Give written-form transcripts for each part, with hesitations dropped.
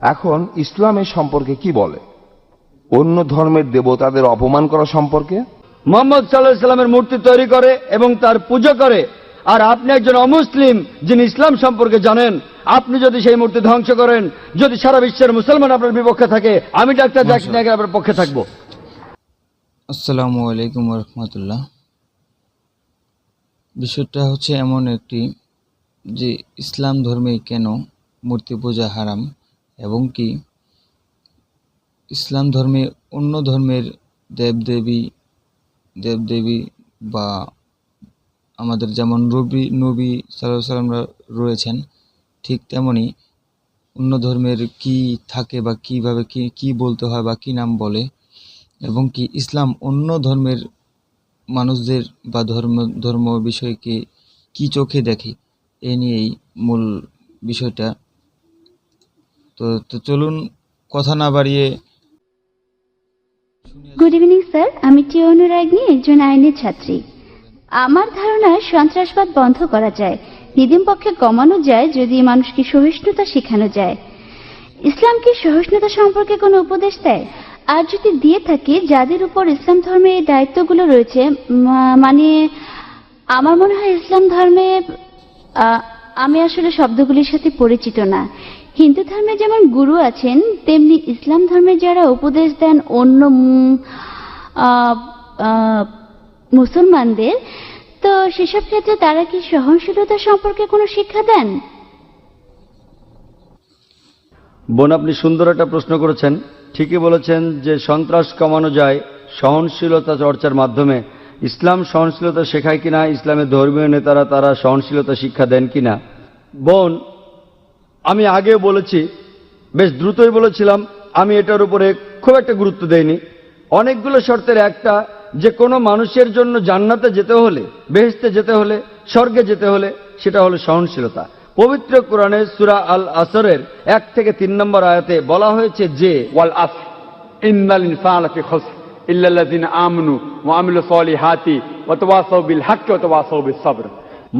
এখন ইসলাম এই সম্পর্কে কি বলে? অন্য ধর্মের দেবতাদের অপমান করা সম্পর্কে? মোহাম্মদ সাল্লাল্লাহু আলাইহি সাল্লামের মূর্তি তৈরি করে এবং তার পুজো করে, আর আপনি একজন অমুসলিম যিনি ইসলাম সম্পর্কে জানেন, আপনি যদি সেই মূর্তি ধ্বংস করেন, যদি সারা বিশ্বের মুসলমান আপনার বিপক্ষে থাকে, আমি ডাক্তার জাকির নায়েক আপনার পক্ষে থাকবো। আসসালামু আলাইকুম রহমতুল্লাহ। বিষয়টা হচ্ছে এমন একটি যে ইসলাম ধর্মে কেন মূর্তি পূজা হারাম, এবং কি ইসলাম ধর্মে অন্য ধর্মের দেবদেবী বা আমাদের যেমন নবী সাল্লাল্লাহু আলাইহি সাল্লামরা রয়েছেন, ঠিক তেমনি অন্য ধর্মের কি থাকে বা কিভাবে কি বলতে হয় বা কি নাম বলে, এবং কি ইসলাম অন্য ধর্মের মানুষদের বা ধর্ম বিষয়কে কি চোখে দেখে, এ নিয়েই মূল বিষয়টা। তো চলুন কথা না বাড়িয়ে। গুড ইভিনিং স্যার, আমি টি অনুরাগনী, একজন আইনের ছাত্রী। আমার ধারণা সন্ত্রাসবাদ বন্ধ করা যায়, নিদিম পক্ষে কমানো যায় যদি মানুষকে সহিষ্ণুতা শেখানো যায়। ইসলাম কি সহিষ্ণুতা সম্পর্কে কোনো উপদেশ দেয়? আর যদি দিয়ে থাকে, যাদের উপর ইসলাম ধর্মে এই দায়িত্বগুলো রয়েছে, মানে আমার মনে হয় ইসলাম ধর্মে, আমি আসলে শব্দগুলির সাথে পরিচিত না। হিন্দু ধর্মে যেমন গুরু আছেন, তেমনি ইসলাম ধর্মে যারা উপদেশ দেন অন্য মুসলমানদের, তো সেসব ক্ষেত্রে তারা কি সহনশীলতা সম্পর্কে কোনো শিক্ষা দেন? বোন, আপনি সুন্দর একটা প্রশ্ন করেছেন। ঠিকই বলেছেন যে সন্ত্রাস কমানো যায় সহনশীলতা চর্চার মাধ্যমে। ইসলাম সহনশীলতা শেখায় কিনা, ইসলামের ধর্মীয় নেতারা তারা সহনশীলতা শিক্ষা দেন কিনা? বোন, আমি আগেও বলেছি, বেশ দ্রুতই বলেছিলাম, আমি এটার উপরে খুব একটা গুরুত্ব দেইনি। অনেকগুলো শর্তের একটা, যে কোনো মানুষের জন্য জান্নাতে যেতে হলে, বেহেশতে যেতে হলে, স্বর্গে যেতে হলে, সেটা হলো সহনশীলতা। পবিত্র কোরআনে সূরা আল আসরের 1 থেকে 3 নম্বর আয়াতে বলা হয়েছে যে ওয়াল আসর ইন্নাল ইনসানা লাফি খুসর ইল্লাল্লাযিনা আমানু ওয়া আমিলুস সলিহাতি ওয়া তাওয়াসাউ বিল হাক্কি ওয়া তাওয়াসাউ বিস সবর।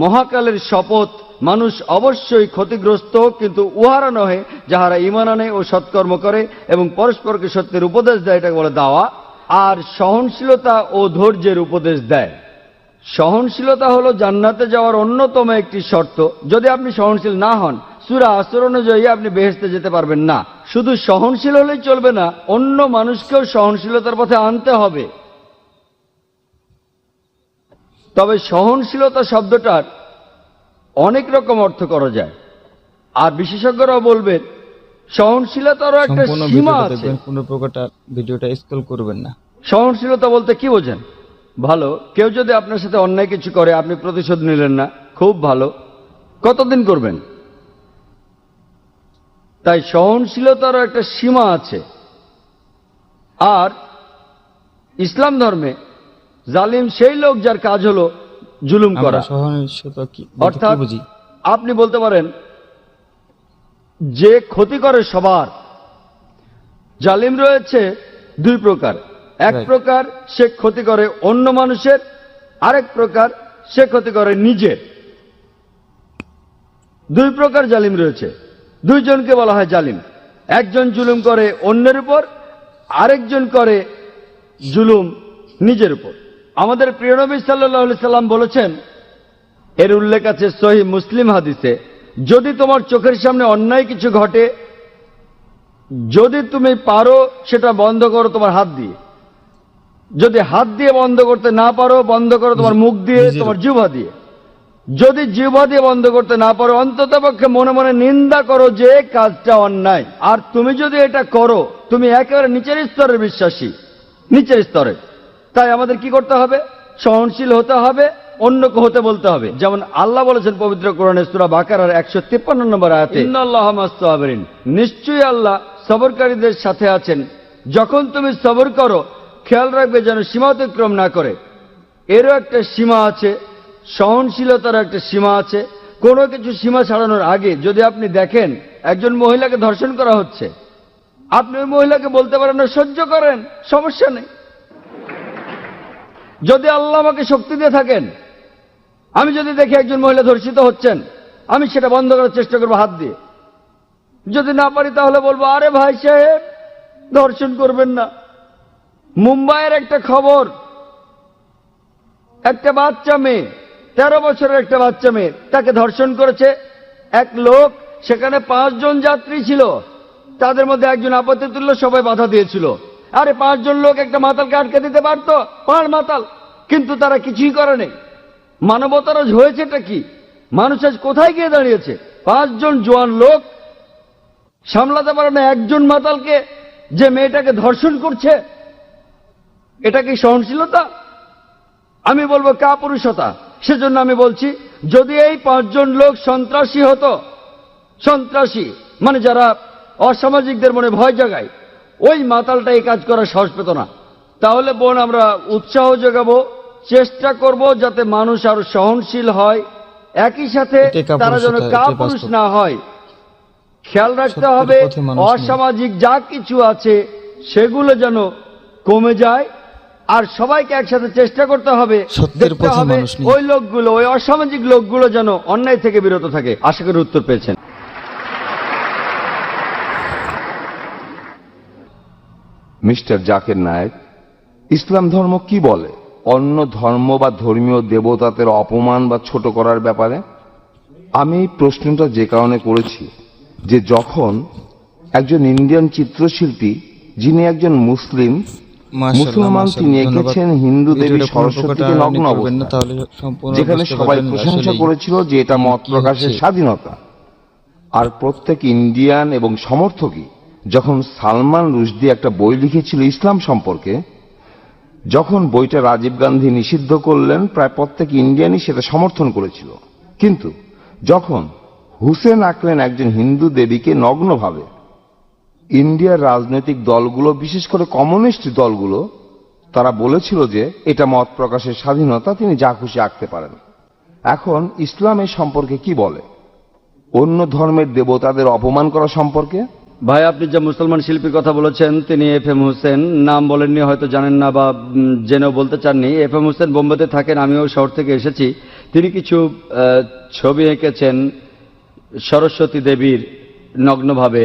মহাকালের শপথ, মানুষ অবশ্যই ক্ষতিগ্রস্ত, কিন্তু উহারা নহে যাহারা ঈমান আনে ও সৎকর্ম করে এবং পরস্পরকে সত্যের উপদেশ দেয়, এটাকে বলে দাওয়া। আর সহনশীলতা ও ধৈর্যের উপদেশ দেয়। সহনশীলতা হলো জান্নাতে যাওয়ার অন্যতম একটি শর্ত। যদি আপনি সহনশীল না হন, সূরা আসর অনুযায়ী আপনি বেহেশতে যেতে পারবেন না। শুধু সহনশীল হলেই চলবে না, অন্য মানুষকেও সহনশীলতার পথে আনতে হবে। তবে সহনশীলতা শব্দটার অনেক রকম অর্থ করা যায়, আর বিশেষজ্ঞরাও বলবেন সহনশীলতারও একটা সীমা আছে। কোনো প্রকারটা ভিডিওটা স্ক্রল করবেন না। সহনশীলতা বলতে কি বোঝেন? ভালো, কেউ যদি আপনার সাথে অন্যায় কিছু করে, আপনি প্রতিশোধ নিলেন না, খুব ভালো। কতদিন করবেন? তাই সহনশীলতারও একটা সীমা আছে। আর ইসলাম ধর্মে জালিম সেই লোক যার কাজ হলো জুলুম করা। সহনশীলতা কি অর্থাৎ বুঝি? আপনি বলতে পারেন যে ক্ষতি করে সবার। জালিম রয়েছে 2 প্রকার। এক প্রকার সে ক্ষতি করে অন্য মানুষের, আরেক প্রকার সে ক্ষতি করে নিজের। 2 প্রকার জালিম রয়েছে। 2 জনকে বলা হয় জালিম। একজন জুলুম করে অন্যের উপর, আরেকজন করে জুলুম নিজের উপর। আমাদের প্রিয় নবী সাল্লাল্লাহু আলাইহি সাল্লাম বলেছেন, এর উল্লেখ আছে সহিহ মুসলিম হাদিসে, যদি তোমার চোখের সামনে অন্যায় কিছু ঘটে, যদি তুমি পারো সেটা বন্ধ করো তোমার হাত দিয়ে। যদি হাত দিয়ে বন্ধ করতে না পারো, বন্ধ করো তোমার মুখ দিয়ে, তোমার জিহ্বা দিয়ে। যদি জিহ্বা দিয়ে বন্ধ করতে না পারো, অন্ততপক্ষে মনে মনে নিন্দা করো যে কাজটা অন্যায়। আর তুমি যদি এটা করো, তুমি একেবারে নিচের স্তরের বিশ্বাসী, নিচের স্তরে। তাই আমাদের কি করতে হবে? সহনশীল হতে হবে, অন্যকে হতে বলতে হবে। যেমন আল্লাহ বলেছেন পবিত্র কোরআনে সূরা বাকারার 153 নম্বর আয়াতে, ইন্নাল্লাহা মা'আস সাবিরিন, নিশ্চয়ই আল্লাহ সবরকারীদের সাথে আছেন। যখন তুমি সবর করো, খেয়াল রাখবে যেন সীমা অতিক্রম না করে। এরও একটা সীমা আছে, সহনশীলতার একটা সীমা আছে। কোনো কিছু সীমা ছাড়ানোর আগে যদি আপনি দেখেন একজন মহিলাকে ধর্ষণ করা হচ্ছে, আপনি ওই মহিলাকে বলতে পারেন না সহ্য করেন, সমস্যা নেই। যদি আল্লাহ আমাকে শক্তি দিয়ে থাকেন, আমি যদি দেখি একজন মহিলা ধর্ষিত হচ্ছেন, আমি সেটা বন্ধ করার চেষ্টা করবো হাত দিয়ে। যদি না পারি তাহলে বলবো, আরে ভাই সাহেব ধর্ষণ করবেন না। মুম্বাইয়ের একটা খবর, একটা বাচ্চা মেয়ে, 13 বছরের একটা বাচ্চা মেয়ে, তাকে ধর্ষণ করেছে এক লোক। সেখানে 5 জন যাত্রী ছিল, তাদের মধ্যে একজন আপত্তি তুলল, সবাই বাধা দিয়েছিল। আরে 5 জন লোক একটা মাতালকে আটকে দিতে পারতো, 5 মাতাল, কিন্তু তারা কিছুই করেনি। মানবতার আজ হয়েছেটা কি? মানুষ আজ কোথায় গিয়ে দাঁড়িয়েছে? 5 জন জোয়ান লোক সামলাতে পারে না একজন মাতালকে, যে মেয়েটাকে ধর্ষণ করছে। এটা কি সহনশীলতা? আমি বলবো কাপুরুষতা। সেজন্য আমি বলছি, যদি এই 5 জন লোক সন্ত্রাসী হতো, সন্ত্রাসী মানে যারা অসামাজিকদের মনে ভয় জাগায়, ওই মাতালটা এই কাজ করার সাহস পেত না। তাহলে বোন, আমরা উৎসাহ যোগাবো, চেষ্টা করব যাতে মানুষ আরো সহনশীল হয়, একই সাথে এটাই কাপুরুষতা, তারা যেন এটাই কাপুরুষ বাস্তব। না হয়। খেয়াল রাখতে সত্যের হবে পথে মানুষ নেই। অসামাজিক যা কিছু আছে সেগুলো যেন কমে যায়, আর সবাইকে একসাথে চেষ্টা করতে হবে, সত্যের দেখতে পথে হবে মানুষ নেই। ওই লোকগুলো, ওই অসামাজিক লোকগুলো যেন অন্যায় থেকে বিরত থাকে। আশা করি উত্তর পেয়েছেন। মিস্টার জাকির নায়েক, ইসলাম ধর্ম কি বলে অন্য ধর্ম বা ধর্মীয় দেবতাদের অপমান বা ছোট করার ব্যাপারে? আমি এই প্রশ্নটা যে কারণে করেছি, যে যখন একজন ইন্ডিয়ান চিত্রশিল্পী, যিনি একজন মুসলিম, মাশাআল্লাহ, মুসলমান, তিনি মাশাআল্লাহ, ধন্যবাদ। এঁকেছেন হিন্দু দেবী ভিডিওটা কোনো সরস্বতীকে প্রকার নগ্ন আপনি করবেন না, অবস্থায়, তাহলে সম্পূর্ণ যেখানে বুঝতে সবাই পারবেন প্রশংসা আসলেই করেছিল যে এটা মত কি প্রকাশের হচ্ছে। স্বাধীনতা। আর প্রত্যেক ইন্ডিয়ান এবং সমর্থকই, যখন সালমান রুশদি একটা বই লিখেছিল ইসলাম সম্পর্কে, যখন বইটা রাজীব গান্ধী নিষিদ্ধ করলেন, প্রায় প্রত্যেক ইন্ডিয়ানই সেটা সমর্থন করেছিল। কিন্তু যখন হুসেন আঁকলেন একজন হিন্দু দেবীকে নগ্নভাবে, ইন্ডিয়ার রাজনৈতিক দলগুলো, বিশেষ করে কমিউনিস্ট দলগুলো, তারা বলেছিল যে এটা মত প্রকাশের স্বাধীনতা, তিনি যা খুশি আঁকতে পারেন। এখন ইসলাম এই সম্পর্কে কি বলে? অন্য ধর্মের দেবতাদের অপমান করা সম্পর্কে? ভাই, আপনি যে মুসলমান শিল্পীর কথা বলেছেন, তিনি এফ.এম. হোসেন, নাম বলেননি, হয়তো জানেন না বা জেনেও বলতে চাননি। এফ.এম. হোসেন বোম্বেতে থাকেন, আমিও শহর থেকে এসেছি। তিনি কিছু ছবি এঁকেছেন সরস্বতী দেবীর নগ্নভাবে,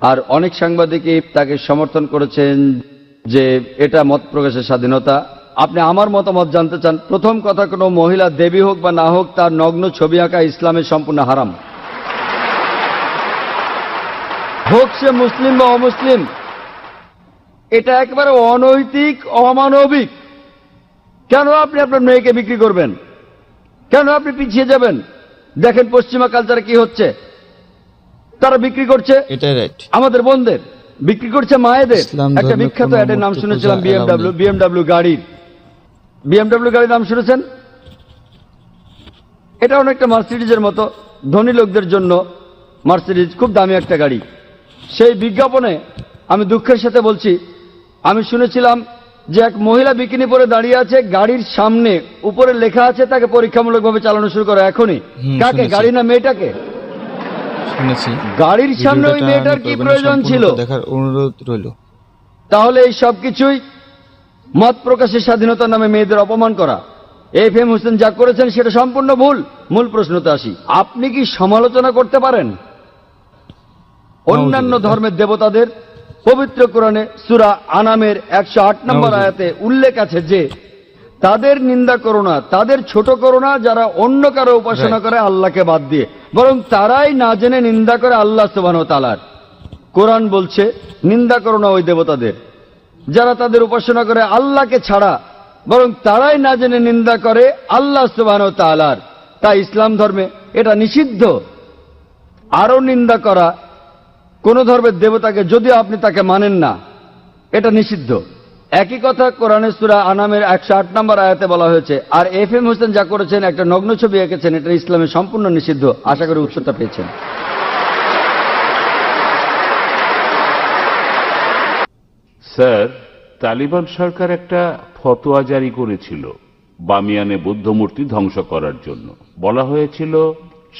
আর অনেক সাংবাদিকই তাকে সমর্থন করেছেন যে এটা মত প্রকাশের স্বাধীনতা। আপনি আমার মতামত জানতে চান? প্রথম কথা, কোনো মহিলা দেবী হোক বা না হোক, তার নগ্ন ছবি আঁকা ইসলামের সম্পূর্ণ হারাম, হোক সে মুসলিম বা অমুসলিম। এটা একেবারে অনৈতিক, অমানবিক। কেন আপনি আপনার মেয়েকে বিক্রি করবেন? কেন আপনি পিছিয়ে যাবেন? দেখেন পশ্চিমা কালচারে কি হচ্ছে, তারা বিক্রি করছে এটাই রাইট। আমাদের বোনদের, বিক্রি করছে মায়েদের। ইসলাম একটা ধর্মে বিখ্যাত কোনো অ্যাডের নাম মূর্তি শুনেছিলাম, পূজা allow নেই। বিএমডাব্লিউ গাড়ির, বিএমডাব্লিউ গাড়ির নাম শুনেছেন? এটা অনেকটা মার্সিডিজের মতো, ধনী লোকদের জন্য মার্সিডিজ খুব দামি একটা গাড়ি। সেই বিজ্ঞাপনে আমি দুঃখের সাথে বলছি, আমি শুনেছিলাম যে এক মহিলা বিকিনি পরে দাঁড়িয়ে আছে, গাড়ির সামনে উপরে লেখা আছে তাকে পরীক্ষামূলকভাবে চালানো শুরু করে এখনই। কাকে? শুনেছি। গাড়ি না মেয়েটাকে? শুনেছি। গাড়ির সামনে ওই ভিডিওটা মেয়েটার কি করবেন না, প্রয়োজন ছিল? সম্পূর্ণটা দেখার অনুরোধ রইল। তাহলে এই সব কিছুই মত প্রকাশের স্বাধীনতার নামে মেয়েদের অপমান করা। এফ.এম. হোসেন যা করেছেন সেটা সম্পূর্ণ ভুল। মূল প্রশ্নতে আসি, আপনি কি সমালোচনা করতে পারেন অন্যান্য ধর্মের দেবতাদের? পবিত্র কোরআনে সূরা আনামের 108 নম্বর আয়াতে উল্লেখ আছে যে তাদের নিন্দা করো না, তাদের ছোট করো না, যারা অন্য কারো উপাসনা করে আল্লাহকে বাদ দিয়ে, বরং তারাই না জেনে নিন্দা করে আল্লাহ সুবহানাহু ওয়া তাআলার। কোরআন বলছে নিন্দা করো না ওই দেবতাদের, যারা তাদের উপাসনা করে আল্লাহকে ছাড়া, বরং তারাই না জেনে নিন্দা করে আল্লাহ সুবহানাহু ওয়া তাআলার। তাই ইসলাম ধর্মে এটা নিষিদ্ধ আরো নিন্দা করা কোন ধর্মের দেবতাকে, যদিও আপনি তাকে মানেন না, এটা নিষিদ্ধ। একই কথা কোরআনের সূরা আনামের 108 নম্বর আয়াতে বলা হয়েছে। আর এফ.এম. হোসেন যা করেছেন, একটা নগ্ন ছবি এঁকেছেন, এটা ইসলামে সম্পূর্ণ নিষিদ্ধ। আশা করি উত্তরটা পেয়েছেন। স্যার, তালিবান সরকার একটা ফতোয়া জারি করেছিল বামিয়ানে বুদ্ধ মূর্তি ধ্বংস করার জন্য। বলা হয়েছিল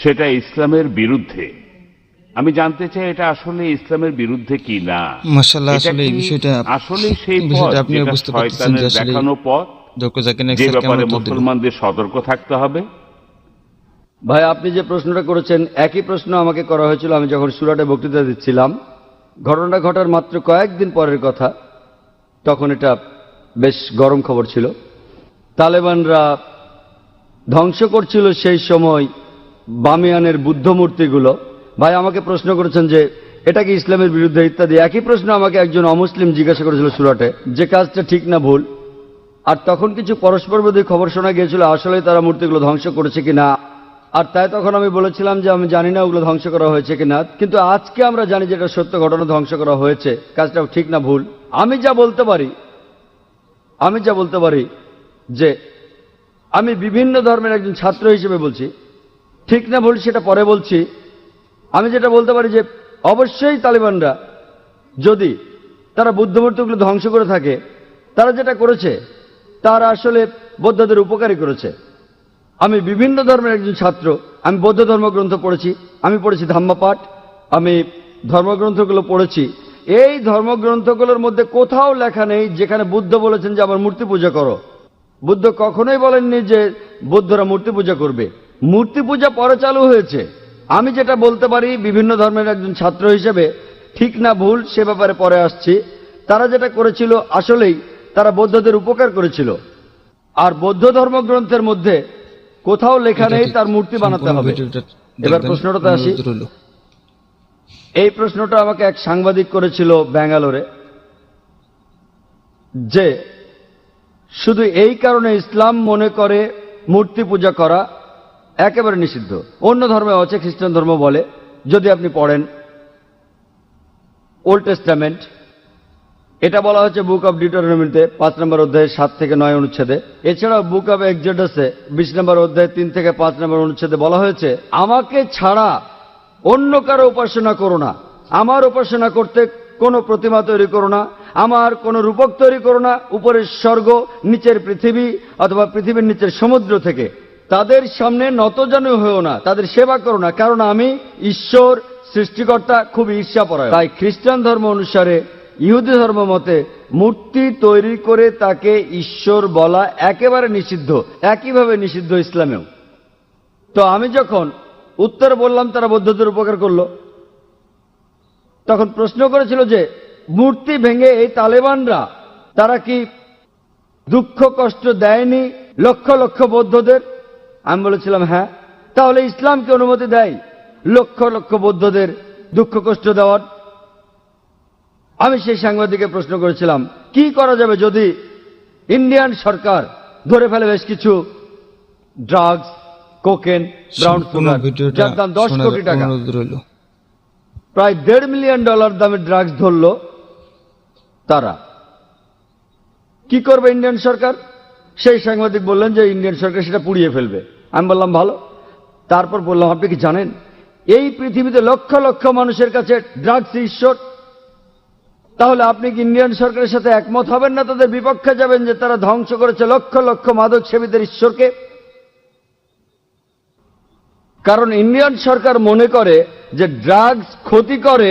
সেটা ইসলামের বিরুদ্ধে। আমি জানতে চাই এটা আসলে ইসলামের বিরুদ্ধে কি না। মাশাআল্লাহ, এটা আসলে এই কি বিষয়টা আসলে সেই পথ বিষয়টা আপনি যেটা বুঝতে পারতেছেন যে শয়তানের আসলে দেখানো পথ, ডক্টর জাকির নায়েক যে স্যার কেমন ব্যাপারে উত্তর দিল? মুসলমানদের সতর্ক থাকতে হবে? ভাই, আপনি যে প্রশ্নটা করেছেন একই প্রশ্ন আমাকে করা হয়েছিল আমি যখন সুরাটে বক্তৃতা দিচ্ছিলাম। ঘটনাটা ঘটার মাত্র কয়েকদিন পরের কথা। তখন এটা বেশ গরম খবর ছিল। তালেবানরা ধ্বংস করছিল সেই সময় বামিয়ানের বুদ্ধ মূর্তিগুলো। ভাই, আমাকে প্রশ্ন করেছেন যে এটা কি ইসলামের বিরুদ্ধে ইত্যাদি। একই প্রশ্ন আমাকে একজন অমুসলিম জিজ্ঞাসা করেছিল সুরাটে, যে কাজটা ঠিক না ভুল। আর তখন কিছু পরস্পর বিরোধী খবর শোনা গিয়েছিল আসলে তারা মূর্তিগুলো ধ্বংস করেছে কিনা। আর তাই তখন আমি বলেছিলাম যে আমি জানি না ওগুলো ধ্বংস করা হয়েছে কিনা, কিন্তু আজকে আমরা জানি যে এটা সত্য ঘটনা, ধ্বংস করা হয়েছে। কাজটা ঠিক না ভুল, আমি যা বলতে পারি যে আমি বিভিন্ন ধর্মের একজন ছাত্র হিসেবে বলছি, ঠিক না ভুল সেটা পরে বলছি। আমি যেটা বলতে পারি যে অবশ্যই তালেবানরা যদি তারা বুদ্ধমূর্তিগুলো ধ্বংস করে থাকে, তারা যেটা করেছে তারা আসলে বৌদ্ধদের উপকারী করেছে। আমি বিভিন্ন ধর্মের একজন ছাত্র, আমি বৌদ্ধ ধর্মগ্রন্থ পড়েছি, আমি পড়েছি ধাম্মাপাঠ, আমি ধর্মগ্রন্থগুলো পড়েছি। এই ধর্মগ্রন্থগুলোর মধ্যে কোথাও লেখা নেই যেখানে বুদ্ধ বলেছেন যে আমার মূর্তি পূজা করো। বুদ্ধ কখনোই বলেননি যে বৌদ্ধরা মূর্তি পূজা করবে। মূর্তি পূজা পরে চালু হয়েছে। আমি যেটা বলতে পারি বিভিন্ন ধর্মের একজন ছাত্র হিসেবে, ঠিক না ভুল সে ব্যাপারে পরে আসছি। তারা যেটা করেছিল আসলেই তারা বৌদ্ধদের উপকার করেছিল। আর বৌদ্ধ ধর্মগ্রন্থের মধ্যে কোথাও লেখা নেই তার মূর্তি বানাতে হবে। এবার প্রশ্নটাতে আসি। এই প্রশ্নটা আমাকে এক সাংবাদিক করেছিল ব্যাঙ্গালোরে, যে শুধু এই কারণে ইসলাম মনে করে মূর্তি পূজা করা একেবারে নিষিদ্ধ। অন্য ধর্মে আছে, খ্রিস্টান ধর্ম বলে, যদি আপনি পড়েন ওল্ড টেস্টামেন্ট, এটা বলা হচ্ছে বুক অব ডিউটেরোনমিতে 5 নম্বর অধ্যায়ে 7 থেকে 9 অনুচ্ছেদে। এছাড়াও বুক অব এক্সোডাসে 20 নম্বর অধ্যায়ে 3 থেকে 5 নম্বর অনুচ্ছেদে বলা হয়েছে আমাকে ছাড়া অন্য কারো উপাসনা করো না, আমার উপাসনা করতে কোনো প্রতিমা তৈরি করো না, আমার কোনো রূপক তৈরি করো না উপরের স্বর্গ নিচের পৃথিবী অথবা পৃথিবীর নিচের সমুদ্র থেকে। তাদের সামনে নতজানু হয়েও না, তাদের সেবা করো না, কারণ আমি ঈশ্বর সৃষ্টিকর্তা খুব ঈর্ষাপরায়ণ। তাই খ্রিস্টান ধর্ম অনুসারে, ইহুদি ধর্ম মতে মূর্তি তৈরি করে তাকে ঈশ্বর বলা একেবারে নিষিদ্ধ, একইভাবে নিষিদ্ধ ইসলামেও। তো আমি যখন উত্তর বললাম তারা বৌদ্ধদের উপকার করলো, তখন প্রশ্ন করেছিল যে মূর্তি ভেঙে এই তালেবানরা তারা কি দুঃখ কষ্ট দেয়নি লক্ষ লক্ষ বৌদ্ধদের? আমি বলেছিলাম হ্যাঁ। তাহলে ইসলাম কি অনুমতি দেয় লক্ষ লক্ষ বৌদ্ধদের দুঃখ কষ্ট দেওয়ার? আমি সেই সাংবাদিকের প্রশ্ন করেছিলাম কি করা যাবে যদি ইন্ডিয়ান সরকার ধরে ফেলে বেশ কিছু ড্রাগস, কোকেন, ব্রাউন সুগার, যার দাম 10 কোটি টাকা, প্রায় $1.5 মিলিয়ন দামের ড্রাগস ধরল। তারা কি করবে ইন্ডিয়ান সরকার? সেই সাংবাদিক বললেন যে ইন্ডিয়ান সরকার সেটা পুড়িয়ে ফেলবে। আমি বললাম ভালো। তারপর বললাম আপনি কি জানেন এই পৃথিবীতে লক্ষ লক্ষ মানুষের কাছে ড্রাগস ঈশ্বর? তাহলে আপনি কি ইন্ডিয়ান সরকারের সাথে একমত হবেন না, তাদের বিপক্ষে যাবেন যে তারা ধ্বংস করেছে লক্ষ লক্ষ মাদক সেবীদের ঈশ্বরকে? কারণ ইন্ডিয়ান সরকার মনে করে যে ড্রাগস ক্ষতি করে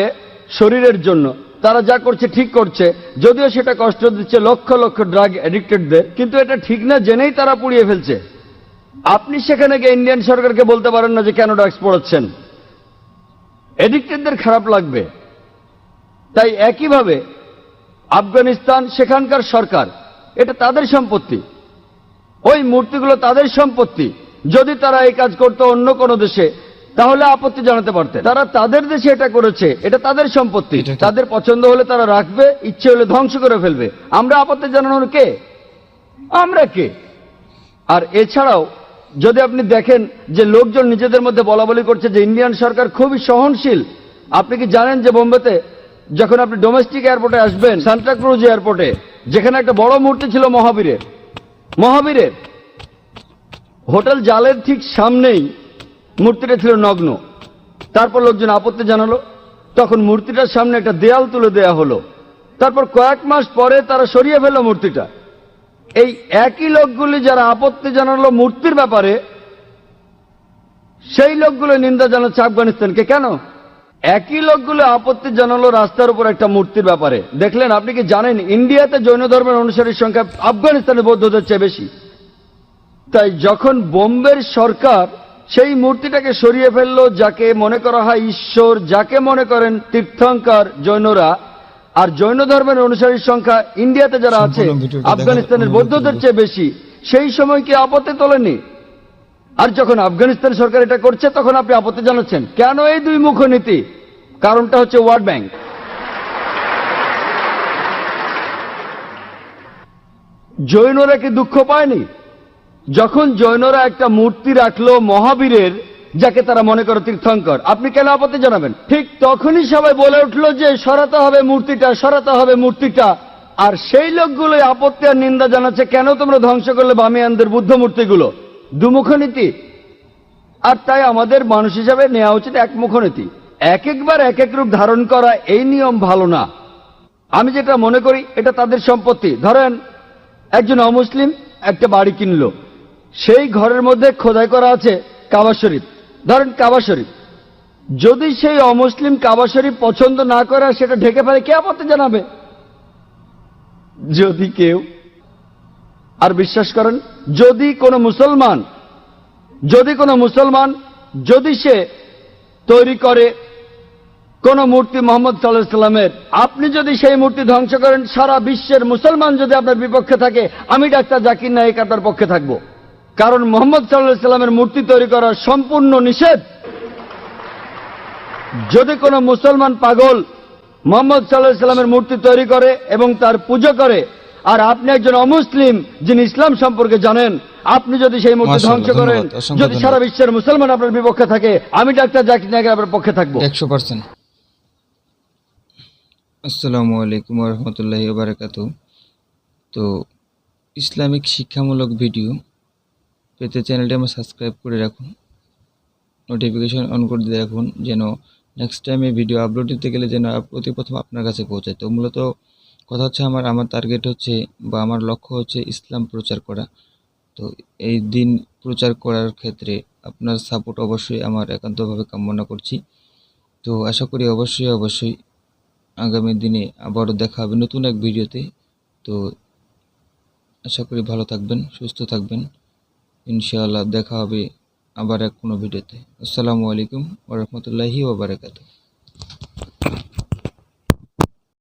শরীরের জন্য, তারা যা করছে ঠিক করছে, যদিও সেটা কষ্ট দিচ্ছে লক্ষ লক্ষ ড্রাগ অ্যাডিক্টেডদের, কিন্তু এটা ঠিক না জেনেই তারা পুড়িয়ে ফেলছে। আপনি সেখানে গিয়ে ইন্ডিয়ান সরকারকে বলতে পারেন না যে কেন ড্রাগস পড়াচ্ছেন, অ্যাডিক্টেডদের খারাপ লাগবে। তাই একইভাবে আফগানিস্তান, সেখানকার সরকার, এটা তাদের সম্পত্তি, ওই মূর্তিগুলো তাদের সম্পত্তি। যদি তারা এই কাজ করতো অন্য কোনো দেশে তাহলে আপত্তি জানাতে পারতেন। তারা তাদের দেশে এটা করেছে, এটা তাদের সম্পত্তি, তাদের পছন্দ হলে তারা রাখবে, ইচ্ছে হলে ধ্বংস করে ফেলবে। আমরা আপত্তি জানানোর কে? আমরা কে? আর এছাড়াও যদি আপনি দেখেন যে লোকজন নিজেদের মধ্যে বলাবলি করছে যে ইন্ডিয়ান সরকার খুবই সহনশীল। আপনি কি জানেন যে বোম্বেতে যখন আপনি ডোমেস্টিক এয়ারপোর্টে আসবেন, সান্টা ক্রুজ এয়ারপোর্টে, যেখানে একটা বড় মূর্তি ছিল মহাবীরের হোটেল জালের ঠিক সামনেই মূর্তিটা ছিল নগ্ন। তারপর লোকজন আপত্তি জানালো, তখন মূর্তিটার সামনে একটা দেয়াল তুলে দেয়া হলো। তারপর কয়েক মাস পরে তারা সরিয়ে ফেলল মূর্তিটা। এই একই লোকগুলি যারা আপত্তি জানালো মূর্তির ব্যাপারে, সেই লোকগুলো নিন্দা জানাচ্ছে আফগানিস্তানকে। কেন? একই লোকগুলো আপত্তি জানালো রাস্তার উপর একটা মূর্তির ব্যাপারে। দেখলেন? আপনি কি জানেন ইন্ডিয়াতে জৈন ধর্মের অনুসারীর সংখ্যা আফগানিস্তানের বৌদ্ধদের চেয়ে বেশি? তাই যখন বোম্বের সরকার সেই মূর্তিটাকে সরিয়ে ফেললো, যাকে মনে করা হয় ঈশ্বর, যাকে মনে করেন তীর্থঙ্কর জৈনরা। আর জৈন ধর্মের অনুসারীর সংখ্যা ইন্ডিয়াতে যারা আছে সম্পূর্ণ ভিডিওটা দেখার আফগানিস্তানের অনুমতি বৌদ্ধদের দেব। চেয়ে বেশি। সেই সময় কি আপত্তি তোলেনি? আর যখন আফগানিস্তান সরকার এটা করছে তখন আপনি আপত্তি জানাচ্ছেন কেন? এই দুই মুখ নীতি। কারণটা হচ্ছে ওয়ার্ল্ড ব্যাংক। জৈনরা কি দুঃখ পায়নি যখন জৈনরা একটা মূর্তি রাখলো মহাবীরের, যাকে তারা মনে করে তীর্থঙ্কর? আপনি কেন আপত্তি জানাবেন? ঠিক তখনই সবাই বলে উঠলো যে সরাতে হবে মূর্তিটা, সরাতে হবে মূর্তিটা। আর সেই লোকগুলোই আপত্তি আর নিন্দা জানাচ্ছে, কেন তোমরা ধ্বংস করলে বামিয়ানদের বুদ্ধ মূর্তিগুলো? দুমুখ নীতি। আর তাই আমাদের মানুষ হিসাবে নেওয়া উচিত একমুখ নীতি। এক একবার এক এক রূপ ধারণ করা, এই নিয়ম ভালো না। আমি যেটা মনে করি এটা তাদের সম্পত্তি। ধরেন একজন অমুসলিম একটা বাড়ি কিনলো, সেই ঘরের মধ্যে খোদাই করা আছে কাবা শরীফ। ধরেন কাবা শরীফ, যদি সেই অমুসলিম কাবা শরীফ পছন্দ না করে আর সেটা ঢেকে ফেলে, কে আপত্তি জানাবে? যদি কেউ, আর বিশ্বাস করেন, যদি কোনো মুসলমান যদি সে তৈরি করে কোন মূর্তি মোহাম্মদ সাল্লাল্লাহু আলাইহি সাল্লামের, আপনি যদি সেই মূর্তি ধ্বংস করেন, সারা বিশ্বের মুসলমান যদি আপনার বিপক্ষে থাকে, আমি ডাক্তার জাকির নায়েক আপনার পক্ষে থাকব। কারণ মোহাম্মদ সাল্লাল্লাহু আলাইহি সাল্লামের মূর্তি তৈরি করা সম্পূর্ণ নিষেধ। যদি কোনো মুসলমান পাগল মোহাম্মদ সাল্লাল্লাহু আলাইহি সাল্লামের মূর্তি তৈরি করে এবং তার পুজো করে, আর আপনি একজন অমুসলিম যিনি ইসলাম সম্পর্কে জানেন, আপনি যদি সেই মূর্তি ধ্বংস মাশাআল্লাহ, করেন, ধন্যবাদ, অসংখ্য যদি সারা বিশ্বের মুসলমান আপনার বিপক্ষে থাকে, আমি ডাক্তার জাকির নায়েক আপনার পক্ষে থাকবো। 100%। আসসালামু আলাইকুম রহমতুল্লাহি বারাকাতুহু। তো ইসলামিক শিক্ষামূলক ভিডিও পেতে চ্যানেলটি আমার সাবস্ক্রাইব করে রাখুন, নোটিফিকেশন অন করে দিয়ে রাখুন, যেন নেক্সট টাইমে ভিডিও আপলোড দিতে গেলে যেন অতি প্রথম আপনার কাছে পৌঁছায়। তো মূলত কথা হচ্ছে আমার টার্গেট হচ্ছে বা আমার লক্ষ্য হচ্ছে ইসলাম প্রচার করা। তো এই দিন প্রচার করার ক্ষেত্রে আপনার সাপোর্ট অবশ্যই আমার একান্তভাবে কামনা করছি। তো আশা করি অবশ্যই আগামী দিনে আবারও দেখা হবে নতুন এক ভিডিওতে। তো আশা করি ভালো থাকবেন, সুস্থ থাকবেন। ইনশাআল্লাহ দেখা হবে আবার এক কোনো ভিডিওতে। আসসালামু আলাইকুম ওয়া রাহমাতুল্লাহি ওয়া বারাকাতুহু।